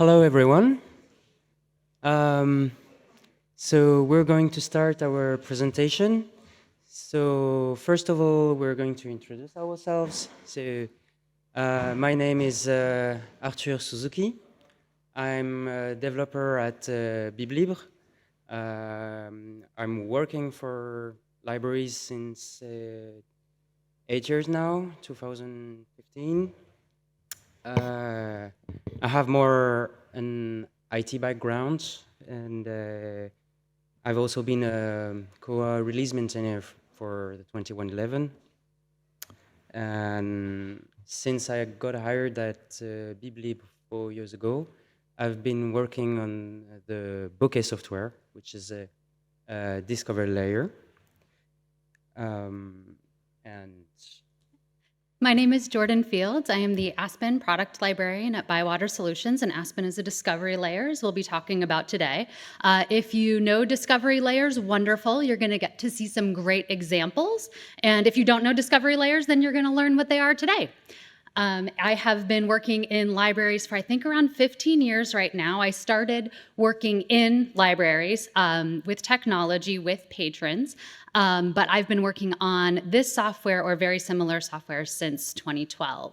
Hello, everyone. Um, so we're going to start our presentation. So first of all, we're going to introduce ourselves. So my name is Arthur Suzuki. I'm a developer at BibLibre. I'm working for libraries since 8 years now, 2015. I have more an IT background, and I've also been a Koha release maintainer for the 2111. And since I got hired at BibLib 4 years ago, I've been working on the Bokeh software, which is a discovery layer. And My name is Jordan Fields. I am the Aspen product librarian at ByWater Solutions, and Aspen is a discovery layers we'll be talking about today. If you know discovery layers, wonderful. You're going to get to see some great examples. And if you don't know discovery layers, then you're going to learn what they are today. I have been working in libraries for I think around 15 years right now. I started working in libraries with technology, with patrons, but I've been working on this software or very similar software since 2012.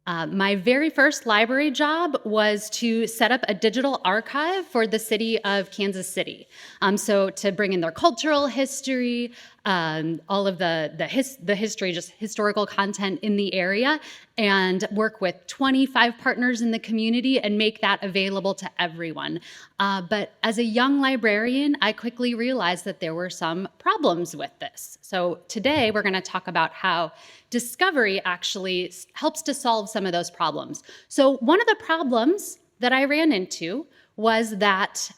My very first library job was to set up a digital archive for the city of Kansas City. So to bring in their cultural history, all of the history, just historical content in the area, and work with 25 partners in the community and make that available to everyone. But as a young librarian, I quickly realized that there were some problems with this. So today we're going to talk about how discovery actually helps to solve some of those problems. So one of the problems that I ran into was that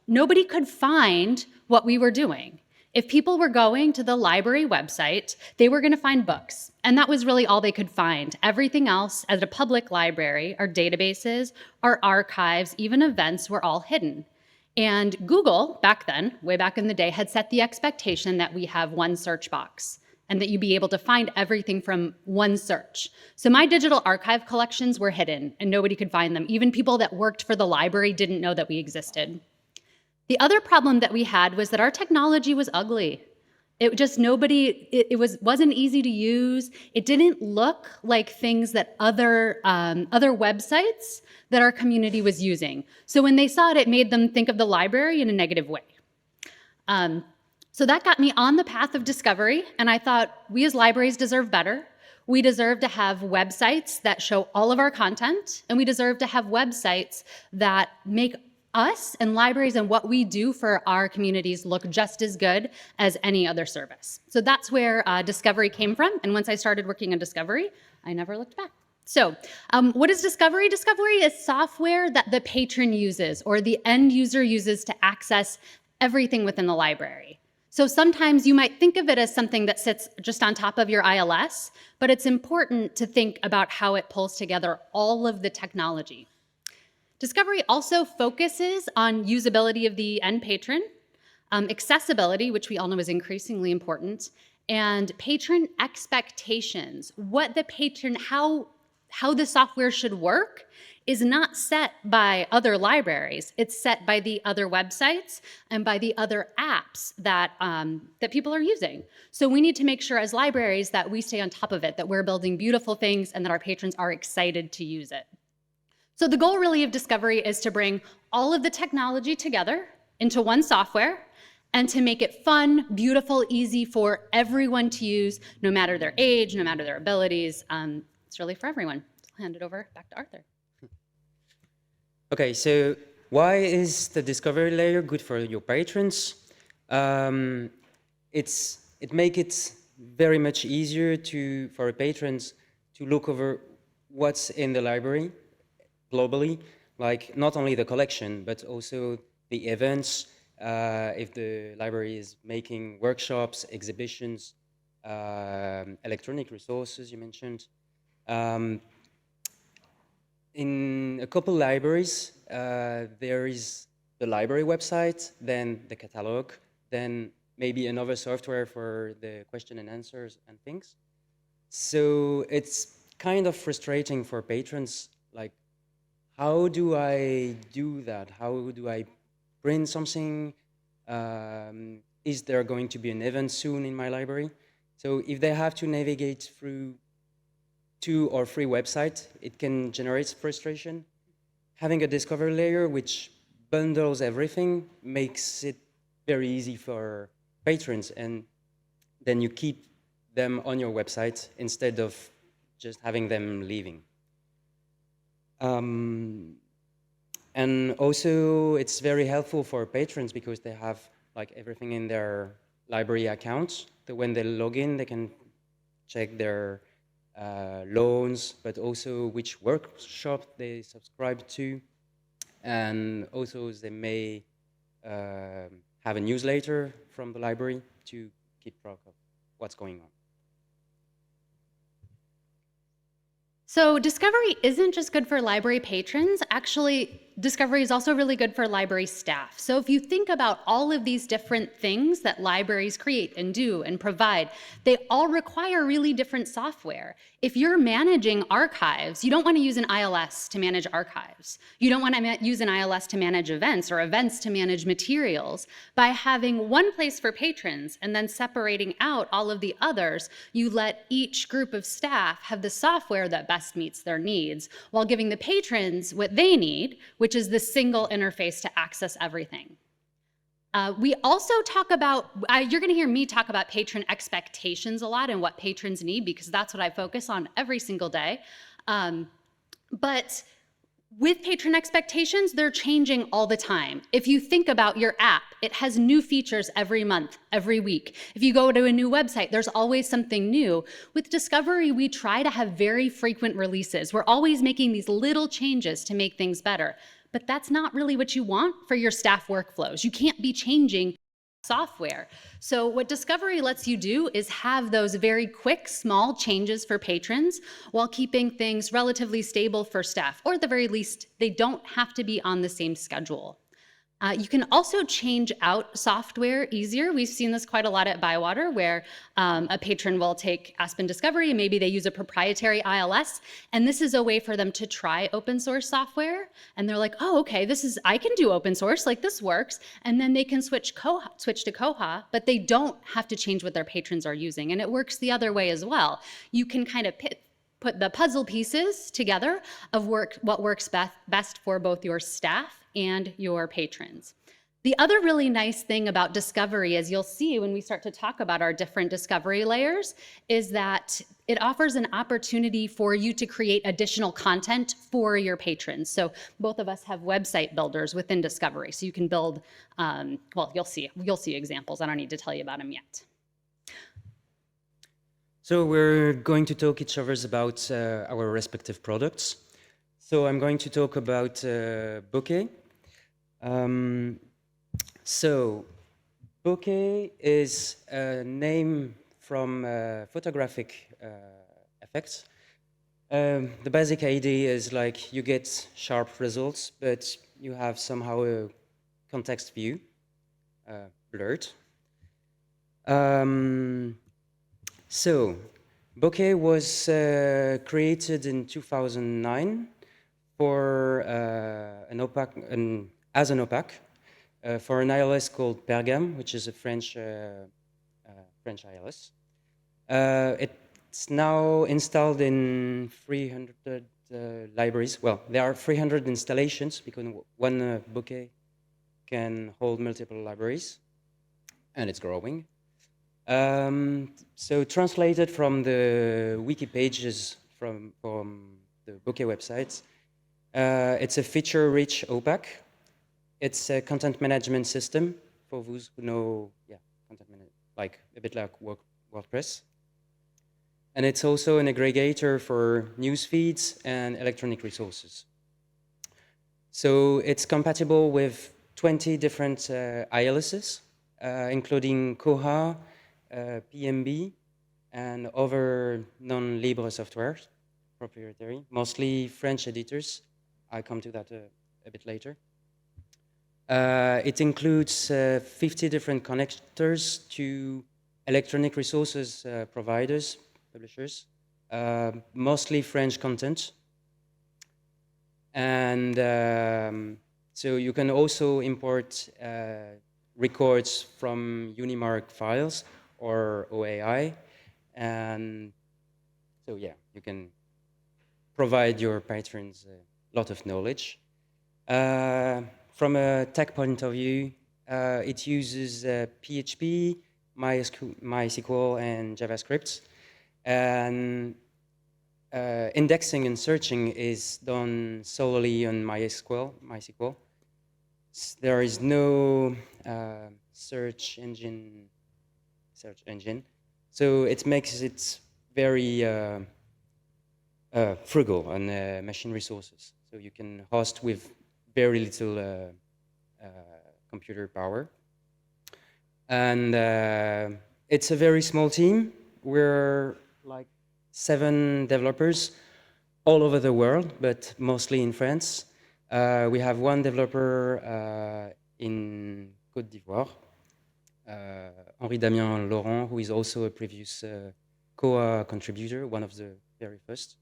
nobody could find what we were doing. If people were going to the library website, they were going to find books, and that was really all they could find. Everything else at a public library, our databases, our archives, even events were all hidden. And Google, back then, way back in the day, had set the expectation that we have one search box and that you'd be able to find everything from one search. So my digital archive collections were hidden and nobody could find them. Even people that worked for the library didn't know that we existed. The other problem that we had was that our technology was ugly. It just wasn't easy to use. It didn't look like things that other websites that our community was using. So when they saw it, it made them think of the library in a negative way. So that got me on the path of discovery, and I thought, we as libraries deserve better. We deserve to have websites that show all of our content, and we deserve to have websites that make us and libraries and what we do for our communities look just as good as any other service. So that's where Discovery came from, and once I started working on Discovery, I never looked back. So what is Discovery? Discovery is software that the patron uses or the end user uses to access everything within the library. So sometimes you might think of it as something that sits just on top of your ILS, but it's important to think about how it pulls together all of the technology. Discovery also focuses on usability of the end patron, accessibility, which we all know is increasingly important, and patron expectations. What the patron, how the software should work is not set by other libraries. It's set by the other websites and by the other apps that people are using. So we need to make sure as libraries that we stay on top of it, that we're building beautiful things and that our patrons are excited to use it. So the goal really of Discovery is to bring all of the technology together into one software and to make it fun, beautiful, easy for everyone to use, no matter their age, no matter their abilities. It's really for everyone. I'll hand it over back to Arthur. okay, so why is the discovery layer good for your patrons? It makes it very much easier for patrons to look over what's in the library globally, like not only the collection, but also the events, if the library is making workshops, exhibitions, electronic resources you mentioned. In a couple libraries, there is the library website, then the catalog, then maybe another software for the question and answers and things. So it's kind of frustrating for patrons, like how do I do that? How do I print something? Is there going to be an event soon in my library? So if they have to navigate through 2 or 3 websites, it can generate frustration. Having a discovery layer which bundles everything makes it very easy for patrons, and then you keep them on your website instead of just having them leaving. And also, it's very helpful for patrons because they have like everything in their library accounts. So when they log in, they can check their loans, but also which workshop they subscribe to. And also, they may have a newsletter from the library to keep track of what's going on. So Discovery isn't just good for library patrons. Actually, Discovery is also really good for library staff. So if you think about all of these different things that libraries create and do and provide, they all require really different software. If you're managing archives, you don't want to use an ILS to manage archives. You don't want to use an ILS to manage events or events to manage materials. By having one place for patrons and then separating out all of the others, you let each group of staff have the software that best meets their needs while giving the patrons what they need, which is the single interface to access everything. We also talk about, you're going to hear me talk about patron expectations a lot and what patrons need, because that's what I focus on every single day. But with patron expectations, they're changing all the time. If you think about your app, it has new features every month, every week. If you go to a new website, there's always something new. With Discovery, we try to have very frequent releases. We're always making these little changes to make things better. But that's not really what you want for your staff workflows. You can't be changing software. So what Discovery lets you do is have those very quick, small changes for patrons while keeping things relatively stable for staff, or at the very least, they don't have to be on the same schedule. You can also change out software easier. We've seen this quite a lot at ByWater, where a patron will take Aspen Discovery and maybe they use a proprietary ILS, and this is a way for them to try open source software. And they're like, oh, okay, I can do open source, like this works. And then they can switch to Koha, but they don't have to change what their patrons are using. And it works the other way as well. You can kind of put the puzzle pieces together of what works best for both your staff and your patrons. The other really nice thing about Discovery, as you'll see when we start to talk about our different discovery layers, is that it offers an opportunity for you to create additional content for your patrons. So both of us have website builders within Discovery, so you can build, well, you'll see examples. I don't need to tell you about them yet. So we're going to talk each other about our respective products. So I'm going to talk about Bokeh. So Bokeh is a name from photographic effects. The basic idea is like you get sharp results, but you have somehow a context view, blurred. So Bokeh was created in 2009 for an OPAC, as an OPAC for an ILS called Pergam, which is a French ILS. It's now installed in 300 libraries. Well, there are 300 installations because one Bokeh can hold multiple libraries, and it's growing. So translated from the wiki pages from the Bokeh websites, it's a feature-rich OPAC. It's a content management system for those who know, content management, like a bit like WordPress. And it's also an aggregator for news feeds and electronic resources. So it's compatible with 20 different ILSs, including Koha, PMB, and other non-Libre software, proprietary, mostly French editors. I'll come to that a bit later. It includes 50 different connectors to electronic resources providers, publishers, mostly French content. And so you can also import records from Unimark files or OAI. And so, yeah, you can provide your patrons a lot of knowledge. From a tech point of view, it uses PHP, MySQL, and JavaScript. And indexing and searching is done solely on MySQL. There is no search engine, so it makes it very frugal on machine resources. So you can host with very little computer power. And it's a very small team. We're like 7 developers all over the world, but mostly in France. We have 1 developer in Côte d'Ivoire, Henri Damien Laurent, who is also a previous Koha contributor, one of the very first.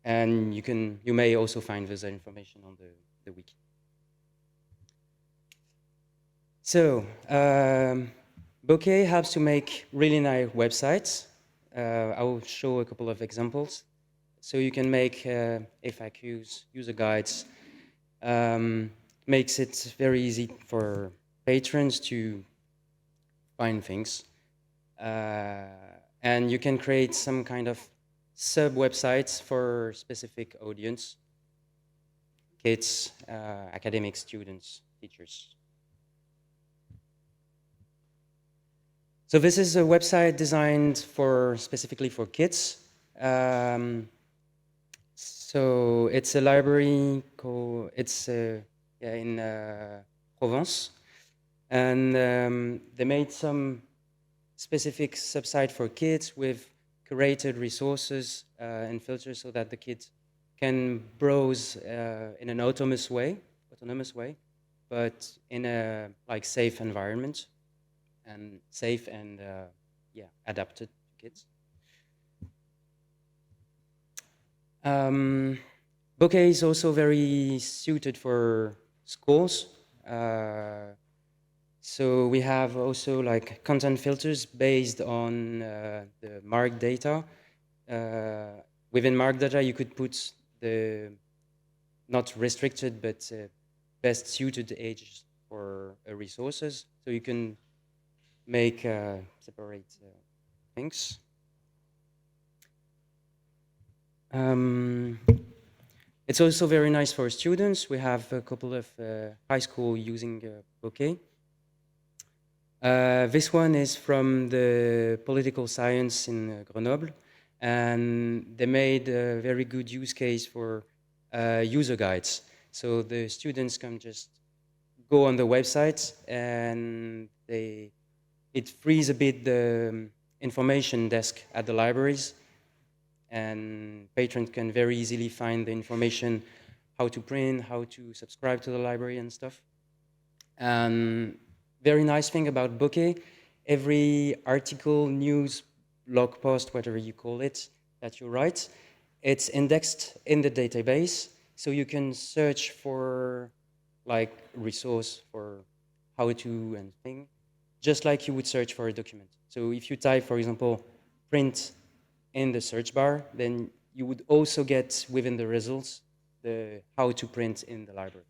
And you may also find this information on the wiki. So, Bokeh helps to make really nice websites. I will show a couple of examples. So you can make FAQs, user guides. Makes it very easy for patrons to find things. And you can create some kind of sub-websites for specific audience, kids, academic students, teachers. So this is a website designed specifically for kids. So it's a library in Provence, and they made some specific sub-site for kids with curated resources and filters so that the kids can browse in an autonomous way, but in a safe environment. And safe and adapted to kids. Bokeh is also very suited for schools. So we have also content filters based on the marked data. Within marked data, you could put the not restricted but best suited ages for resources. So you can make separate things. It's also very nice for students. We have a couple of high school using Bokeh. This one is from the political science in Grenoble, and they made a very good use case for user guides. So the students can just go on the website and it frees a bit the information desk at the libraries, and patrons can very easily find the information, how to print, how to subscribe to the library and stuff. And very nice thing about Bokeh, every article, news, blog post, whatever you call it, that you write, it's indexed in the database, so you can search for resource for how to and thing, just like you would search for a document. So if you type, for example, print in the search bar, then you would also get within the results the how to print in the library.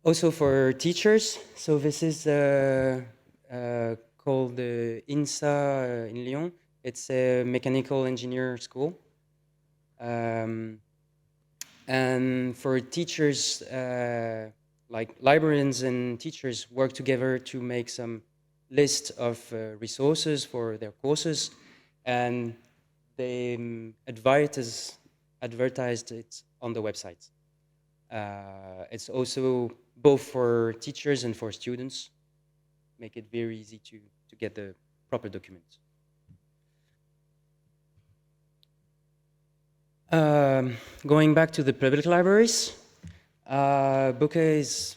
Also for teachers, so this is called the INSA in Lyon. It's a mechanical engineer school. And for teachers, librarians and teachers work together to make some list of resources for their courses, and they advertised it on the website. It's also both for teachers and for students, make it very easy to get the proper documents. Going back to the public libraries, Bokeh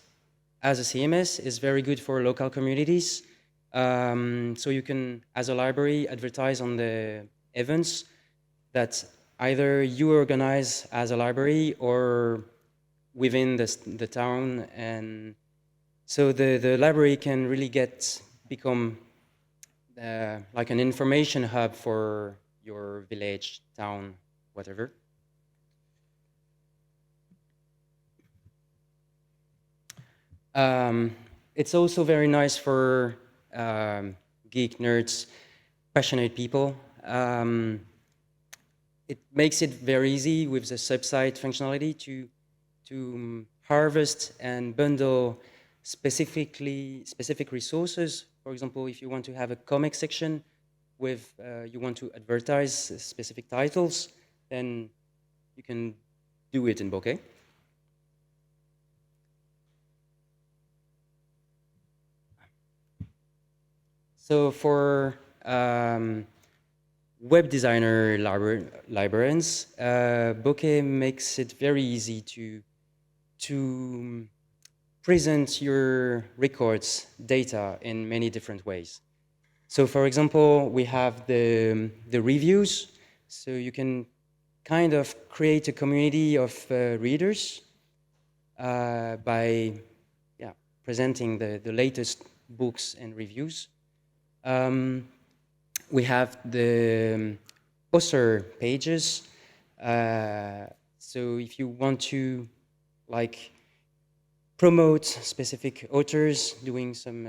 as a CMS is very good for local communities. So you can, as a library, advertise on the events that either you organize as a library or within the town. And so the library can really become like an information hub for your village, town, whatever. It's also very nice for geek nerds, passionate people. It makes it very easy with the sub-site functionality to harvest and bundle specific resources. For example, if you want to have a comic section with you want to advertise specific titles, then you can do it in Bokeh. So for web designer librarians, Bokeh makes it very easy to present your records data in many different ways. So for example, we have the reviews. So you can kind of create a community of readers by presenting the latest books and reviews. We have the author pages. So if you want to promote specific authors doing some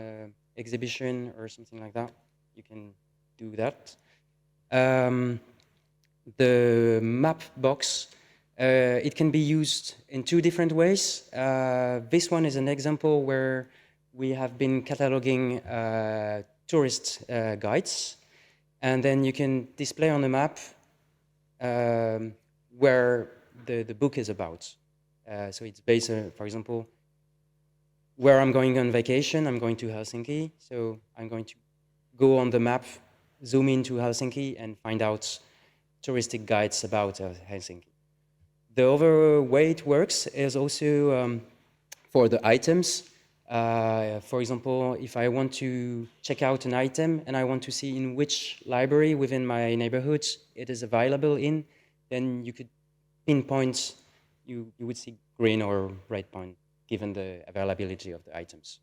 exhibition or something like that, you can do that. The map box, it can be used in two different ways. This one is an example where we have been cataloging tourist guides, and then you can display on the map where the book is about. So it's based, for example, where I'm going on vacation. I'm going to Helsinki, so I'm going to go on the map, zoom into Helsinki, and find out touristic guides about Helsinki. The other way it works is also for the items. For example, if I want to check out an item and I want to see in which library within my neighborhood it is available in, then you could pinpoint, you would see green or red point given the availability of the items.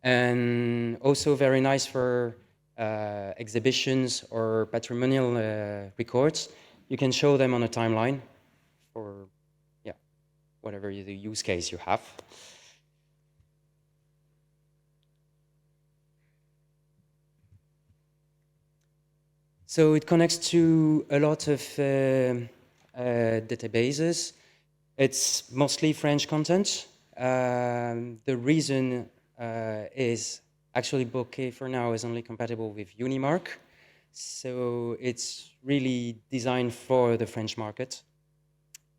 And also very nice for exhibitions or patrimonial records. You can show them on a timeline for whatever the use case you have. So it connects to a lot of databases. It's mostly French content. The reason is actually Bokeh for now is only compatible with Unimark. So it's really designed for the French market.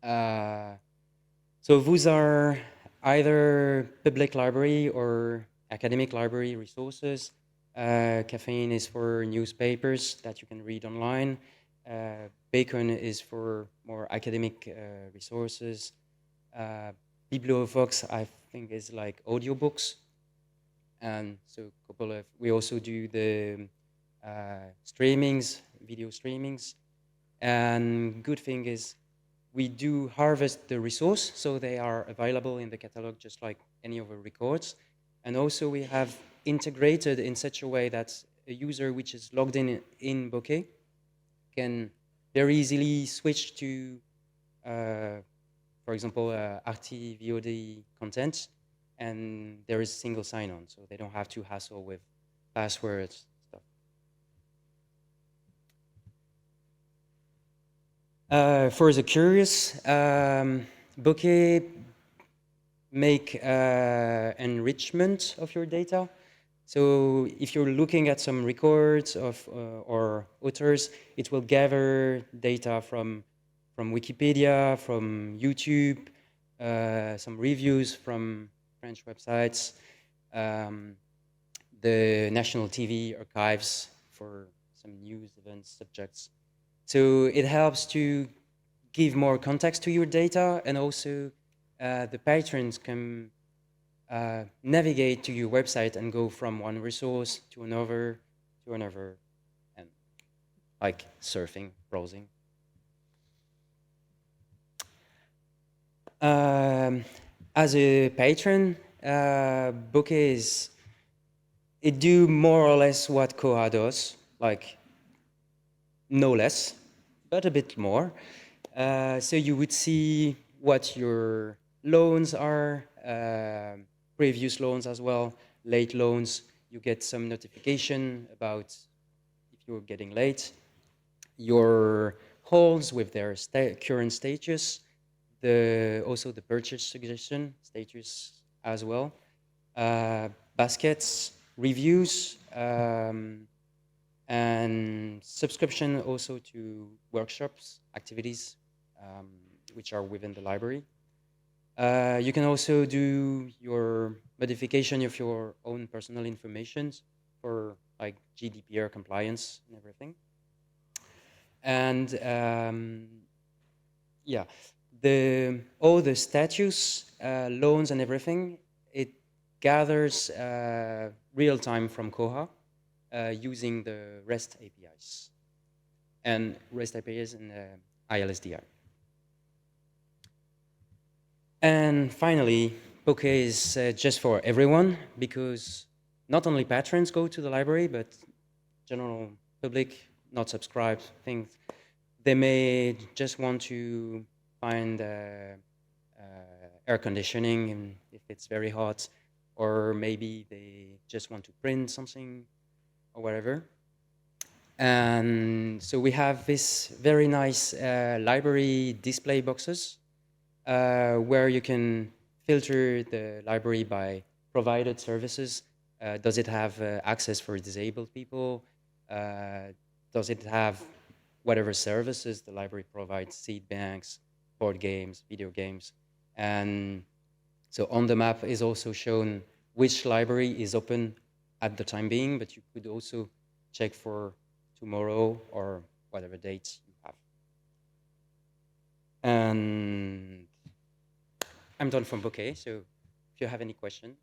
So those are either public library or academic library resources. Caffeine is for newspapers that you can read online. Bacon is for more academic resources. BibLibre, I think, is like audiobooks. And so we also do the streamings, video streamings. And good thing is we do harvest the resource, so they are available in the catalog just like any other records. And also we have integrated in such a way that a user which is logged in Bokeh can very easily switch to, for example, RT VOD content, and there is single sign-on, so they don't have to hassle with passwords stuff. For the curious, Bokeh make enrichment of your data. So if you're looking at some records of or authors, it will gather data from Wikipedia, from YouTube, some reviews from French websites, the national TV archives for some news events, subjects. So it helps to give more context to your data, and also the patrons can navigate to your website and go from one resource to another, and like surfing, browsing. As a patron, Bokeh it do more or less what Koha does, like no less, but a bit more. So you would see what your loans are, previous loans as well, late loans. You get some notification about if you're getting late. Your holds with their current status, also the purchase suggestion status as well. Baskets, reviews, and subscription also to workshops, activities, which are within the library. You can also do your modification of your own personal information for like GDPR compliance and everything. And yeah, all the status, loans and everything, it gathers real time from Koha using the REST APIs and ILSDI. And finally, Bokeh is just for everyone, because not only patrons go to the library, but general public, not subscribed things. They may just want to find air conditioning and if it's very hot, or maybe they just want to print something or whatever. And so we have this very nice library display boxes where you can filter the library by provided services. Does it have access for disabled people? Does it have whatever services the library provides, seed banks, board games, video games? And so on the map is also shown which library is open at the time being, but you could also check for tomorrow or whatever dates you have. And I'm done from Bokeh, so if you have any question.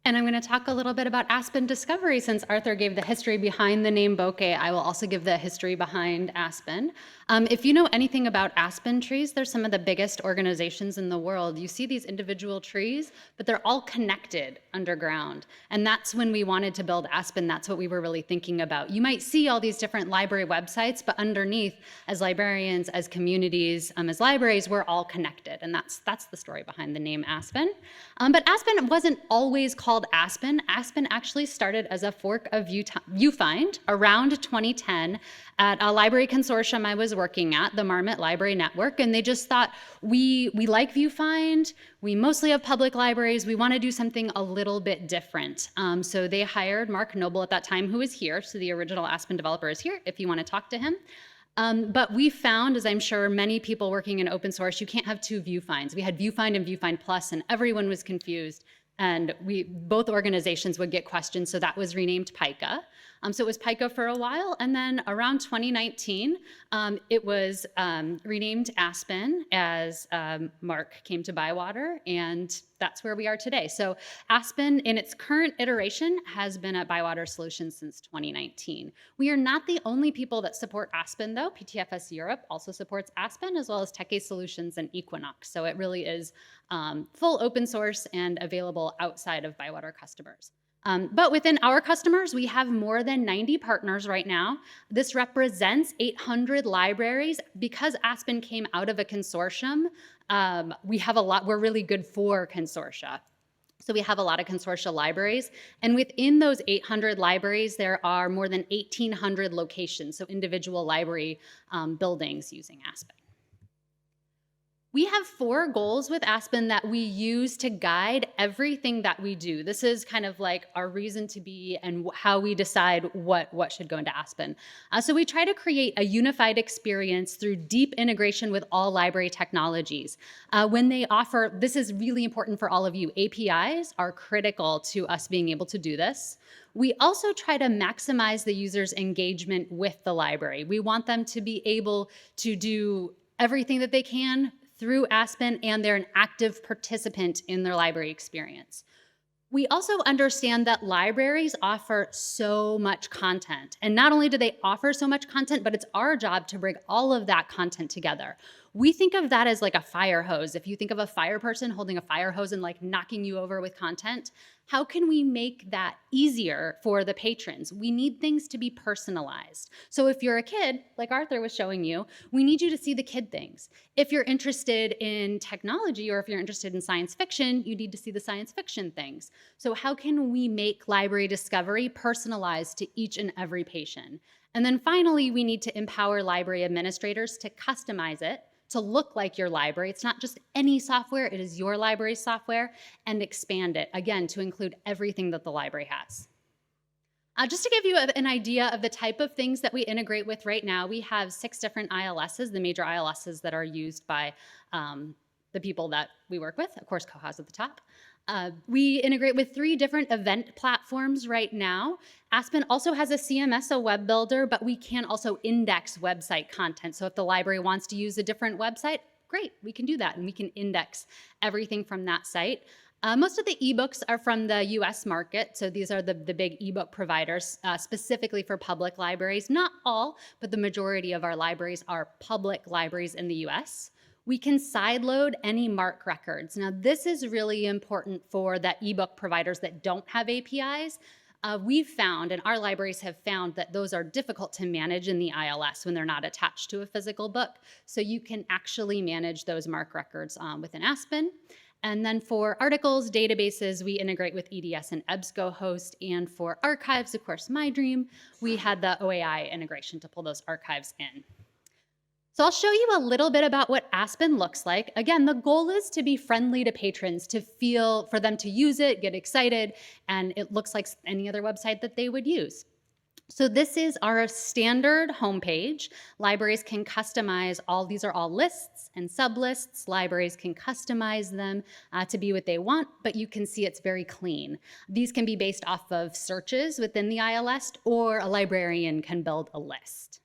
And I'm going to talk a little bit about Aspen Discovery. Since Arthur gave the history behind the name Bokeh, I will also give the history behind Aspen. If you know anything about aspen trees, they're some of the biggest organizations in the world. You see these individual trees, but they're all connected underground. And that's when we wanted to build Aspen. That's what we were really thinking about. You might see all these different library websites, but underneath, as librarians, as communities, as libraries, we're all connected. And that's the story behind the name Aspen. But Aspen wasn't always called Aspen. Aspen actually started as a fork of Viewfind around 2010 at a library consortium I was working at, the Marmot Library Network, and they just thought, we like Viewfind, we mostly have public libraries, we want to do something a little bit different. So they hired Mark Noble at that time, who is here, so the original Aspen developer is here if you want to talk to him. But we found, as I'm sure many people working in open source, you can't have two Viewfinds. We had Viewfind and Viewfind Plus, and everyone was confused. And both organizations would get questions, so that was renamed Pika. So it was Pika for a while, and then around 2019, it was renamed Aspen as Mark came to ByWater, and that's where we are today. So Aspen, in its current iteration, has been at ByWater Solutions since 2019. We are not the only people that support Aspen, though. PTFS Europe also supports Aspen, as well as Techie Solutions and Equinox. So it really is full open source and available outside of ByWater customers. But within our customers, we have more than 90 partners right now. This represents 800 libraries. Because Aspen came out of a consortium, we have a lot, we're really good for consortia. So we have a lot of consortia libraries, and within those 800 libraries, there are more than 1,800 locations, so individual library buildings using Aspen. We have 4 goals with Aspen that we use to guide everything that we do. This is kind of like our reason to be and how we decide what should go into Aspen. So we try to create a unified experience through deep integration with all library technologies. When they offer, this is really important for all of you, APIs are critical to us being able to do this. We also try to maximize the user's engagement with the library. We want them to be able to do everything that they can through Aspen, and they're an active participant in their library experience. We also understand that libraries offer so much content. And not only do they offer so much content, but it's our job to bring all of that content together. We think of that as like a fire hose. If you think of a fire person holding a fire hose and like knocking you over with content, how can we make that easier for the patrons? We need things to be personalized. So if you're a kid, like Arthur was showing you, we need you to see the kid things. If you're interested in technology or if you're interested in science fiction, you need to see the science fiction things. So how can we make library discovery personalized to each and every patient? And then finally, we need to empower library administrators to customize it to look like your library. It's not just any software, it is your library software, and expand it, again, to include everything that the library has. Just to give you an idea of the type of things that we integrate with right now, we have 6 different ILSs, the major ILSs that are used by the people that we work with. Of course, Koha's at the top. We integrate with 3 different event platforms right now. Aspen also has a CMS, a web builder, but we can also index website content. So if the library wants to use a different website, great, we can do that, and we can index everything from that site. Most of the ebooks are from the US market, so these are the big ebook providers, specifically for public libraries. Not all, but the majority of our libraries are public libraries in the US. We can sideload any MARC records. Now, this is really important for the ebook providers that don't have APIs. We've found, and our libraries have found, that those are difficult to manage in the ILS when they're not attached to a physical book. So you can actually manage those MARC records within Aspen. And then for articles, databases, we integrate with EDS and EBSCOhost. And for archives, of course, my dream, we had the OAI integration to pull those archives in. So I'll show you a little bit about what Aspen looks like. Again, the goal is to be friendly to patrons, for them to use it, get excited, and it looks like any other website that they would use. So this is our standard homepage. Libraries can customize these are all lists and sublists. Libraries can customize them to be what they want, but you can see it's very clean. These can be based off of searches within the ILS, or a librarian can build a list.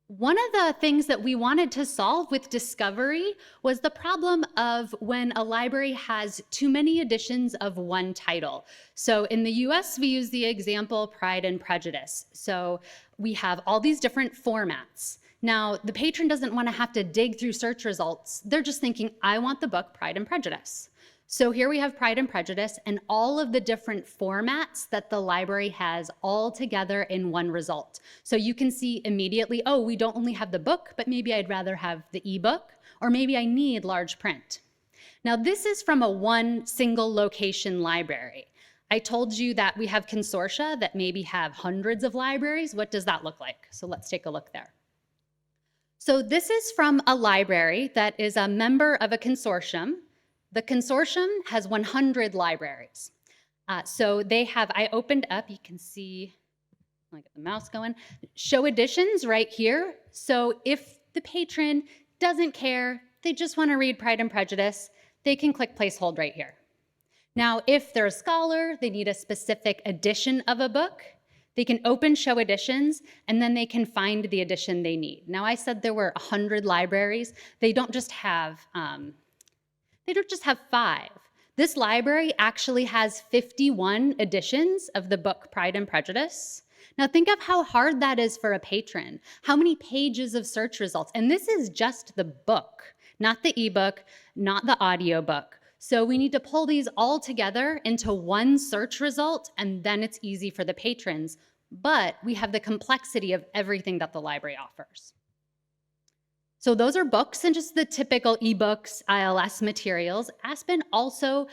One of the things that we wanted to solve with discovery was the problem of when a library has too many editions of one title. So in the US, we use the example Pride and Prejudice. So we have all these different formats. Now, the patron doesn't want to have to dig through search results. They're just thinking, I want the book Pride and Prejudice. So here we have Pride and Prejudice and all of the different formats that the library has all together in one result. So you can see immediately, oh, we don't only have the book, but maybe I'd rather have the ebook, or maybe I need large print. Now this is from one single location library. I told you that we have consortia that maybe have hundreds of libraries. What does that look like? So let's take a look there. So this is from a library that is a member of a consortium. The consortium has 100 libraries. So they have, I opened up, you can see, let me get the mouse going, show editions right here. So if the patron doesn't care, they just want to read Pride and Prejudice, they can click place hold right here. Now, if they're a scholar, they need a specific edition of a book, they can open show editions, and then they can find the edition they need. Now, I said there were 100 libraries. They don't just have 5. This library actually has 51 editions of the book Pride and Prejudice. Now think of how hard that is for a patron. How many pages of search results? And this is just the book, not the ebook, not the audiobook. So we need to pull these all together into one search result, and then it's easy for the patrons. But we have the complexity of everything that the library offers. So those are books and just the typical ebooks, ILS materials. Aspen also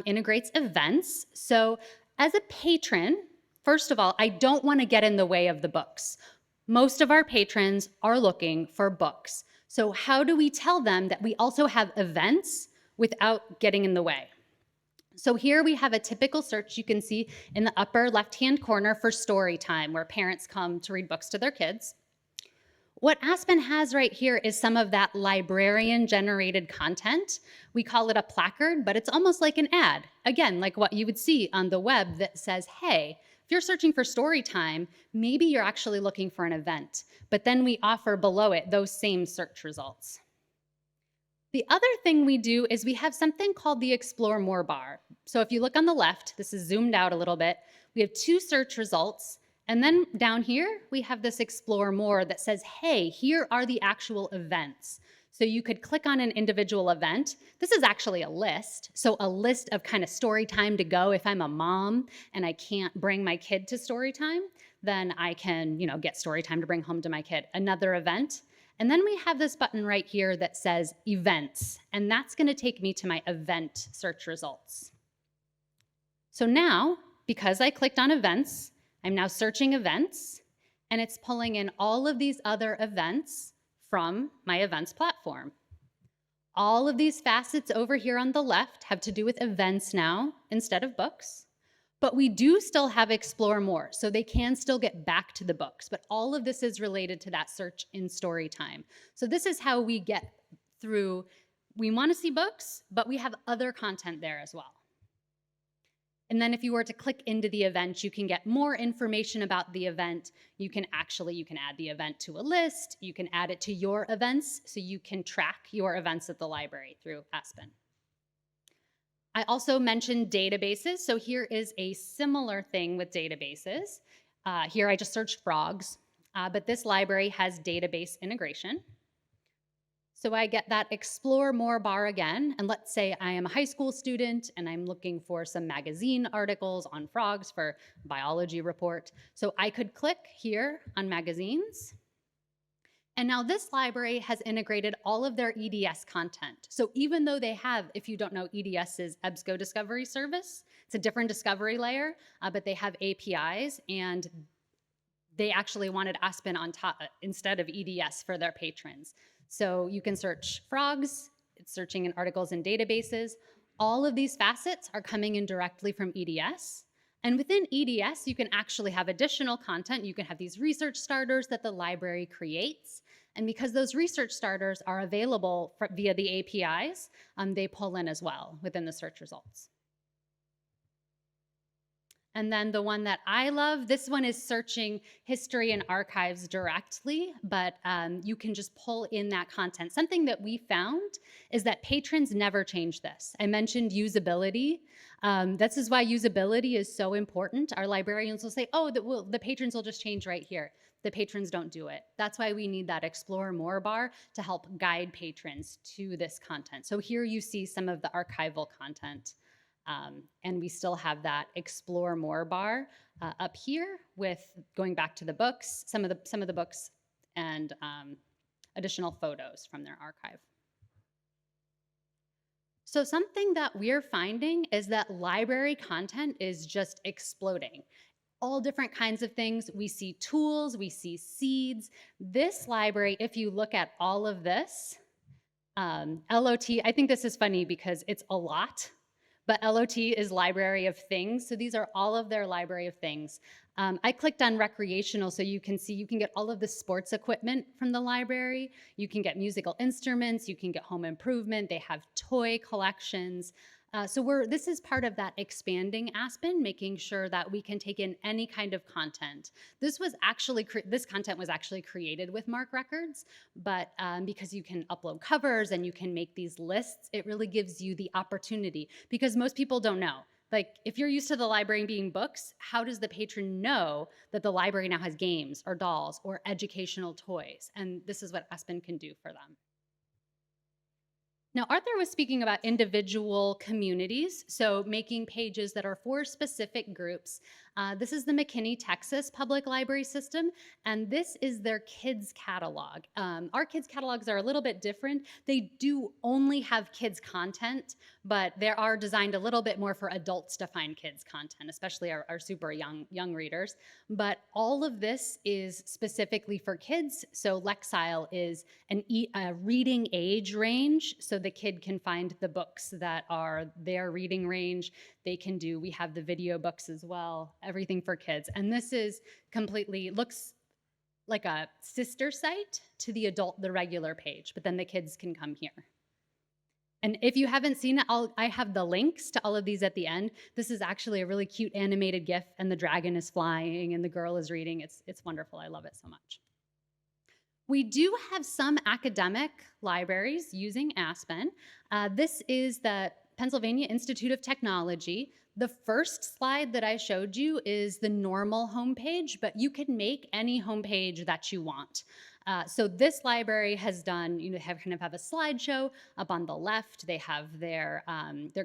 integrates events. So as a patron, first of all, I don't want to get in the way of the books. Most of our patrons are looking for books. So how do we tell them that we also have events without getting in the way? So here we have a typical search you can see in the upper left-hand corner for story time, where parents come to read books to their kids. What Aspen has right here is some of that librarian-generated content. We call it a placard, but it's almost like an ad. Again, like what you would see on the web that says, hey, if you're searching for story time, maybe you're actually looking for an event. But then we offer below it those same search results. The other thing we do is we have something called the Explore More bar. So if you look on the left, this is zoomed out a little bit, we have 2 search results, and then down here, we have this Explore More that says, hey, here are the actual events. So you could click on an individual event. This is actually a list. So a list of kind of story time to go. If I'm a mom and I can't bring my kid to story time, then I can, get story time to bring home to my kid. Another event. And then we have this button right here that says events, and that's going to take me to my event search results. So now, because I clicked on events, I'm now searching events, and it's pulling in all of these other events from my events platform. All of these facets over here on the left have to do with events now instead of books. But we do still have Explore More, so they can still get back to the books. But all of this is related to that search in story time. So this is how we get through. We want to see books, but we have other content there as well. And then if you were to click into the event, you can get more information about the event. You can add the event to a list. You can add it to your events, so you can track your events at the library through Aspen. I also mentioned databases. So here is a similar thing with databases. Here I just searched frogs, but this library has database integration. So I get that Explore More bar again, and let's say I am a high school student and I'm looking for some magazine articles on frogs for biology report. So I could click here on magazines. And now this library has integrated all of their EDS content. So even though they have, if you don't know, EDS is EBSCO Discovery Service. It's a different discovery layer, but they have APIs, and they actually wanted Aspen on top instead of EDS for their patrons. So you can search frogs, it's searching in articles and databases. All of these facets are coming in directly from EDS. And within EDS, you can actually have additional content. You can have these research starters that the library creates. And because those research starters are available via the APIs, they pull in as well within the search results. And then the one that I love, this one is searching history and archives directly, but you can just pull in that content. Something that we found is that patrons never change this. I mentioned usability. This is why usability is so important. Our librarians will say, oh, the patrons will just change right here. The patrons don't do it. That's why we need that Explore More bar to help guide patrons to this content. So here you see some of the archival content. And we still have that Explore More bar up here with going back to the books, some of the books, and additional photos from their archive. So something that we're finding is that library content is just exploding. All different kinds of things. We see tools, we see seeds. This library, if you look at all of this, LOT, I think this is funny because it's a lot. But LOT is Library of Things. So these are all of their Library of Things. I clicked on recreational, so you can see you can get all of the sports equipment from the library. You can get musical instruments. You can get home improvement. They have toy collections. So this is part of that expanding Aspen, making sure that we can take in any kind of content. This content was actually created with MARC records, but because you can upload covers and you can make these lists, it really gives you the opportunity, because most people don't know. Like, if you're used to the library being books, how does the patron know that the library now has games or dolls or educational toys? And this is what Aspen can do for them. Now, Arthur was speaking about individual communities, so making pages that are for specific groups. This is the McKinney, Texas Public Library System, and this is their kids catalog. Our kids catalogs are a little bit different. They do only have kids content, but they are designed a little bit more for adults to find kids content, especially our super young readers. But all of this is specifically for kids. So Lexile is a reading age range, so the kid can find the books that are their reading range. We have the video books as well, everything for kids. And this is looks like a sister site to the regular page, but then the kids can come here. And if you haven't seen it, I have the links to all of these at the end. This is actually a really cute animated GIF, and the dragon is flying and the girl is reading. It's wonderful. I love it so much. We do have some academic libraries using Aspen. This is the Pennsylvania Institute of Technology. The first slide that I showed you is the normal homepage, but you can make any homepage that you want. So this library has done, kind of have a slideshow up on the left. They have their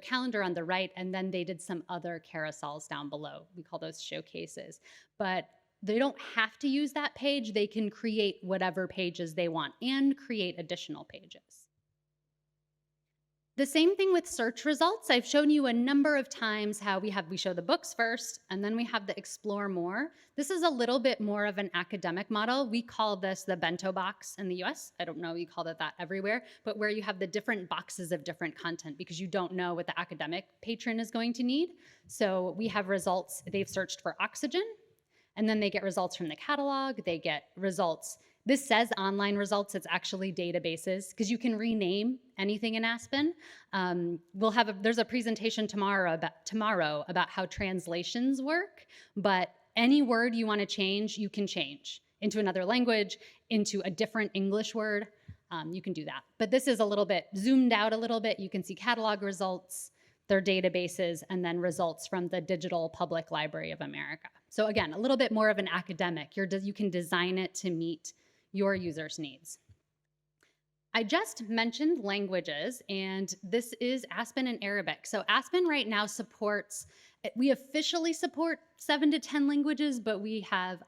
calendar on the right, and then they did some other carousels down below. We call those showcases. But they don't have to use that page. They can create whatever pages they want and create additional pages. The same thing with search results. I've shown you a number of times how we show the books first, and then we have the explore more. This is a little bit more of an academic model. We call this the bento box in the US. I don't know if you call it that everywhere, but where you have the different boxes of different content because you don't know what the academic patron is going to need. So we have results. They've searched for oxygen, and then they get results from the catalog. They get results. This says online results. It's actually databases because you can rename anything in Aspen. There's a presentation tomorrow about how translations work, but any word you want to change, you can change into another language, into a different English word. You can do that. But this is a little bit zoomed out a little bit. You can see catalog results, their databases, and then results from the Digital Public Library of America. So again, a little bit more of an academic. You can design it to meet your users' needs. I just mentioned languages, and this is Aspen and Arabic. So Aspen right now we officially support 7 to 10 languages, but we have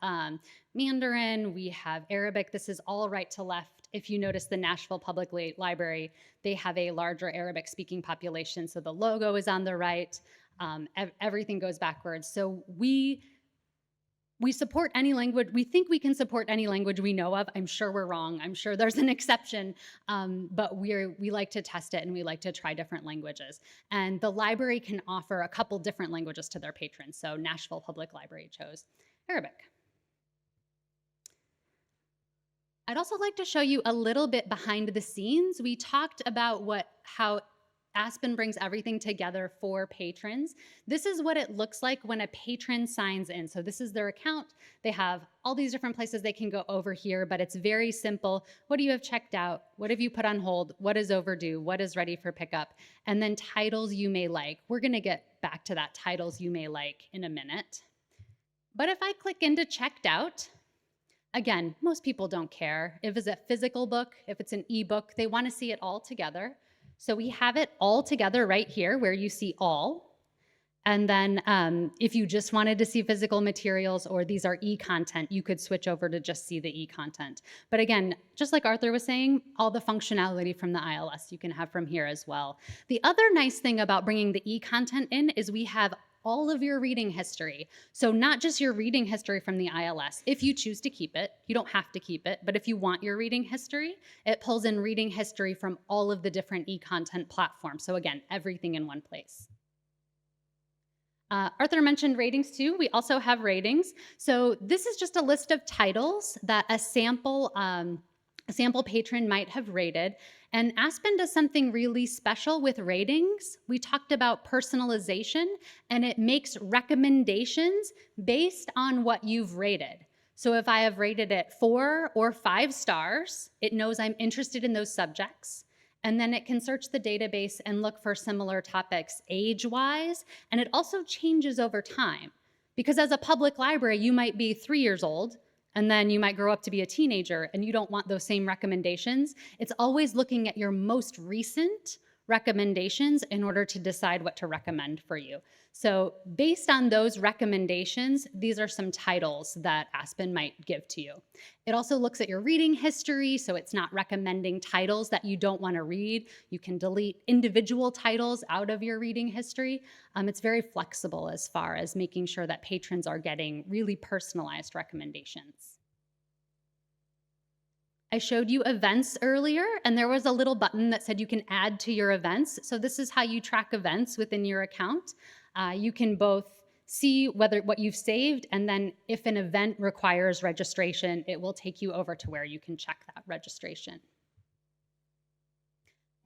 Mandarin, we have Arabic. This is all right to left. If you notice the Nashville Public Library, they have a larger Arabic speaking population. So the logo is on the right, everything goes backwards. So we support any language. We think we can support any language we know of. I'm sure we're wrong. I'm sure there's an exception, but we like to test it and we like to try different languages. And the library can offer a couple different languages to their patrons. So Nashville Public Library chose Arabic. I'd also like to show you a little bit behind the scenes. We talked about how Aspen brings everything together for patrons. This is what it looks like when a patron signs in. So this is their account. They have all these different places they can go over here, but it's very simple. What do you have checked out? What have you put on hold? What is overdue? What is ready for pickup? And then titles you may like. We're going to get back to that titles you may like in a minute. But if I click into checked out, again, most people don't care. If it's a physical book, if it's an ebook, they want to see it all together. So we have it all together right here where you see all. And then if you just wanted to see physical materials or these are e-content, you could switch over to just see the e-content. But again, just like Arthur was saying, all the functionality from the ILS you can have from here as well. The other nice thing about bringing the e-content in is we have all of your reading history. So not just your reading history from the ILS. If you choose to keep it, you don't have to keep it, but if you want your reading history, it pulls in reading history from all of the different e-content platforms. So again, everything in one place. Arthur mentioned ratings too. We also have ratings. So this is just a list of titles that a sample patron might have rated. And Aspen does something really special with ratings. We talked about personalization, and it makes recommendations based on what you've rated. So if I have rated it 4 or 5 stars, it knows I'm interested in those subjects. And then it can search the database and look for similar topics age-wise. And it also changes over time. Because as a public library, you might be 3 years old, and then you might grow up to be a teenager and you don't want those same recommendations. It's always looking at your most recent recommendations in order to decide what to recommend for you. So based on those recommendations, these are some titles that Aspen might give to you. It also looks at your reading history, so it's not recommending titles that you don't want to read. You can delete individual titles out of your reading history. It's very flexible as far as making sure that patrons are getting really personalized recommendations. I showed you events earlier, and there was a little button that said you can add to your events. So this is how you track events within your account. You can both see what you've saved, and then if an event requires registration, it will take you over to where you can check that registration.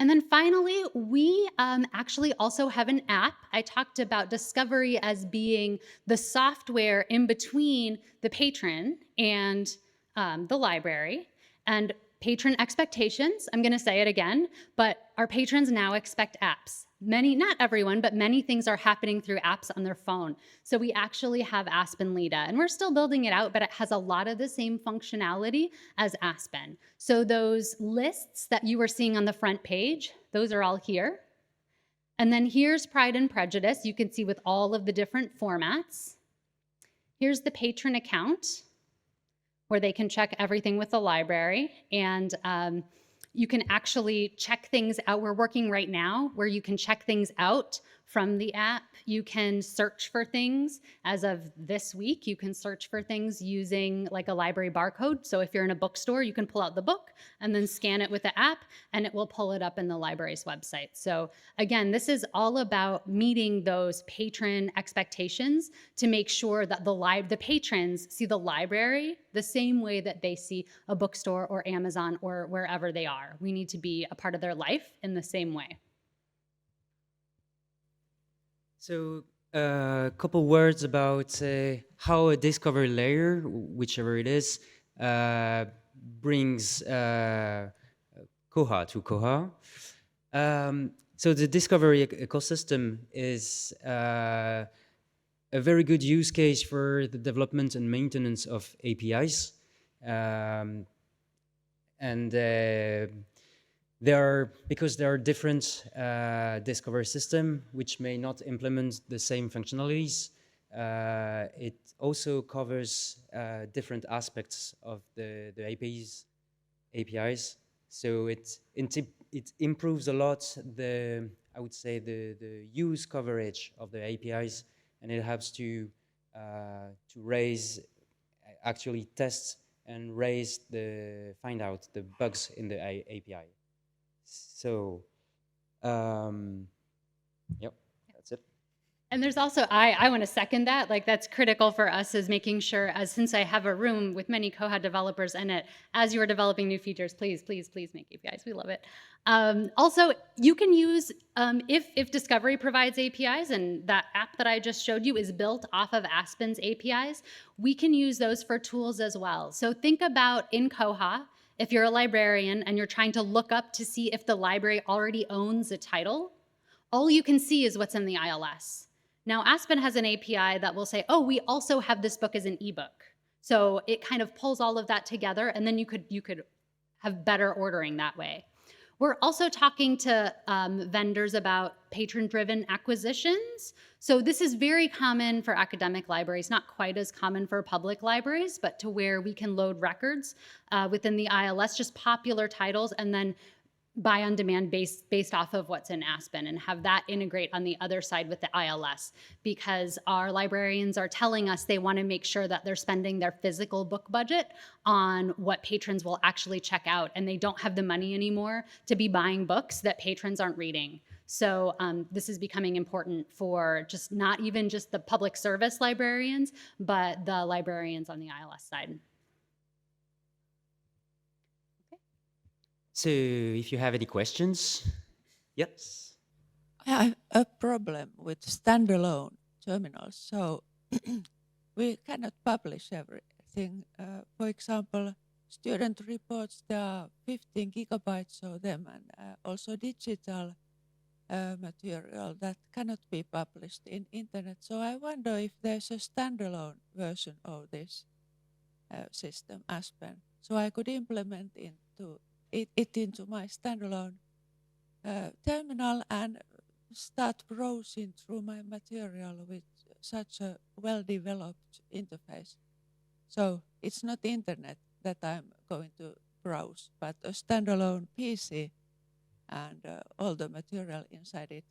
And then finally, we actually also have an app. I talked about Discovery as being the software in between the patron and the library. And patron expectations, I'm going to say it again, but our patrons now expect apps. Many, not everyone, but many things are happening through apps on their phone. So we actually have Aspen Lita, and we're still building it out, but it has a lot of the same functionality as Aspen. So those lists that you were seeing on the front page, those are all here. And then here's Pride and Prejudice. You can see with all of the different formats. Here's the patron account, where they can check everything with the library. And you can actually check things out. We're working right now where you can check things out from the app. You can search for things. As of this week, you can search for things using like a library barcode. So if you're in a bookstore, you can pull out the book and then scan it with the app, and it will pull it up in the library's website. So again, this is all about meeting those patron expectations to make sure that the patrons see the library the same way that they see a bookstore or Amazon or wherever they are. We need to be a part of their life in the same way. So a couple words about how a discovery layer, whichever it is, brings Koha to Koha. So the discovery ecosystem is a very good use case for the development and maintenance of APIs. Because there are different discovery systems which may not implement the same functionalities, it also covers different aspects of the APIs. So it improves a lot I would say the use coverage of the APIs, and it helps to raise, actually test and find out the bugs in the API. So, yep, that's it. And there's also, I want to second that, like that's critical for us, is making sure, since I have a room with many Koha developers in it, as you are developing new features, please, please, please make APIs, we love it. Also, you can use, if Discovery provides APIs, and that app that I just showed you is built off of Aspen's APIs, we can use those for tools as well. So think about in Koha, if you're a librarian and you're trying to look up to see if the library already owns a title, all you can see is what's in the ILS. Now, Aspen has an API that will say, oh, we also have this book as an ebook. So it kind of pulls all of that together, and then you could have better ordering that way. We're also talking to vendors about patron-driven acquisitions. So this is very common for academic libraries, not quite as common for public libraries, but to where we can load records within the ILS, just popular titles, and then buy on demand based off of what's in Aspen, and have that integrate on the other side with the ILS, because our librarians are telling us they want to make sure that they're spending their physical book budget on what patrons will actually check out, and they don't have the money anymore to be buying books that patrons aren't reading. So this is becoming important for not even just the public service librarians, but the librarians on the ILS side. So if you have any questions, yes. I have a problem with standalone terminals. So we cannot publish everything. For example, student reports, there are 15 gigabytes of them, and also digital material that cannot be published in internet. So I wonder if there's a standalone version of this system, Aspen, so I could implement it into my standalone terminal and start browsing through my material with such a well-developed interface. So it's not internet that I'm going to browse, but a standalone PC and all the material inside it.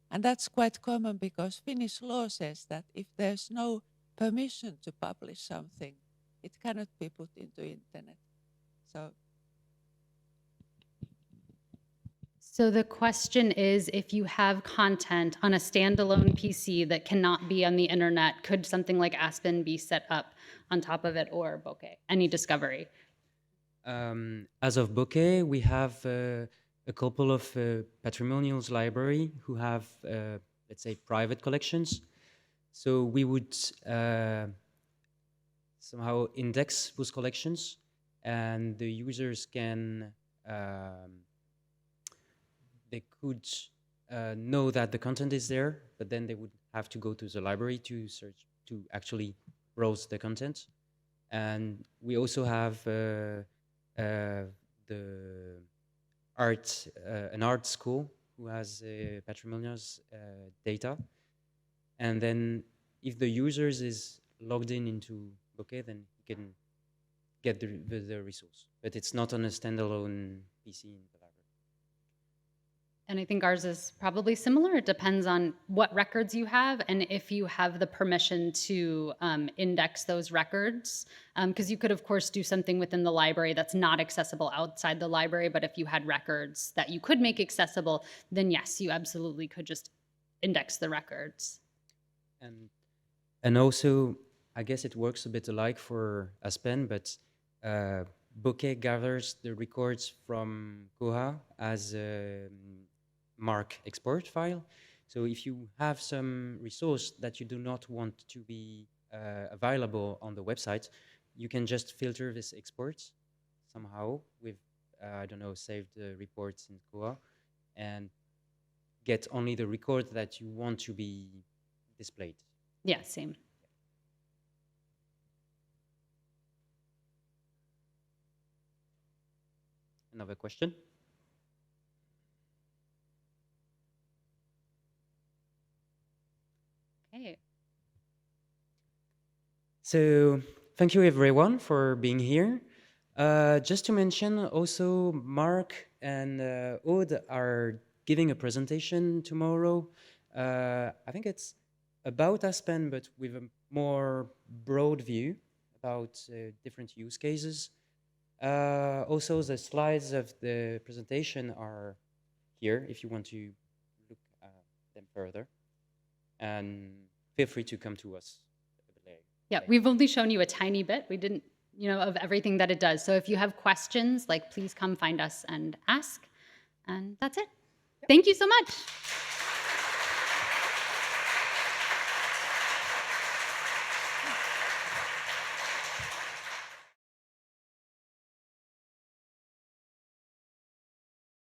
And that's quite common because Finnish law says that if there's no permission to publish something, it cannot be put into internet. So the question is, if you have content on a standalone PC that cannot be on the internet, could something like Aspen be set up on top of it, or Bokeh? Any discovery? As of Bokeh, we have a couple of patrimonials library who have, let's say, private collections. So we would somehow index those collections and the users can they could know that the content is there, but then they would have to go to the library to search to actually browse the content. And we also have the an art school who has patrimonials data. And then if the users is logged in into Bokeh, then he can get the resource. But it's not on a standalone PC in the library. And I think ours is probably similar. It depends on what records you have and if you have the permission to index those records. Because you could, of course, do something within the library that's not accessible outside the library. But if you had records that you could make accessible, then yes, you absolutely could just index the records. And also, I guess it works a bit alike for Aspen, but Bokeh gathers the records from Koha as a mark export file. So if you have some resource that you do not want to be available on the website, you can just filter this export somehow with, I don't know, saved reports in Koha and get only the record that you want to be displayed. Yeah, same. Another question? Okay. So thank you everyone for being here. Just to mention also, Mark and Aude are giving a presentation tomorrow. I think it's about Aspen, but with a more broad view about different use cases. Also, the slides of the presentation are here if you want to look at them further. And feel free to come to us. Yeah, we've only shown you a tiny bit. We didn't, of everything that it does. So if you have questions, please come find us and ask. And that's it. Thank you so much.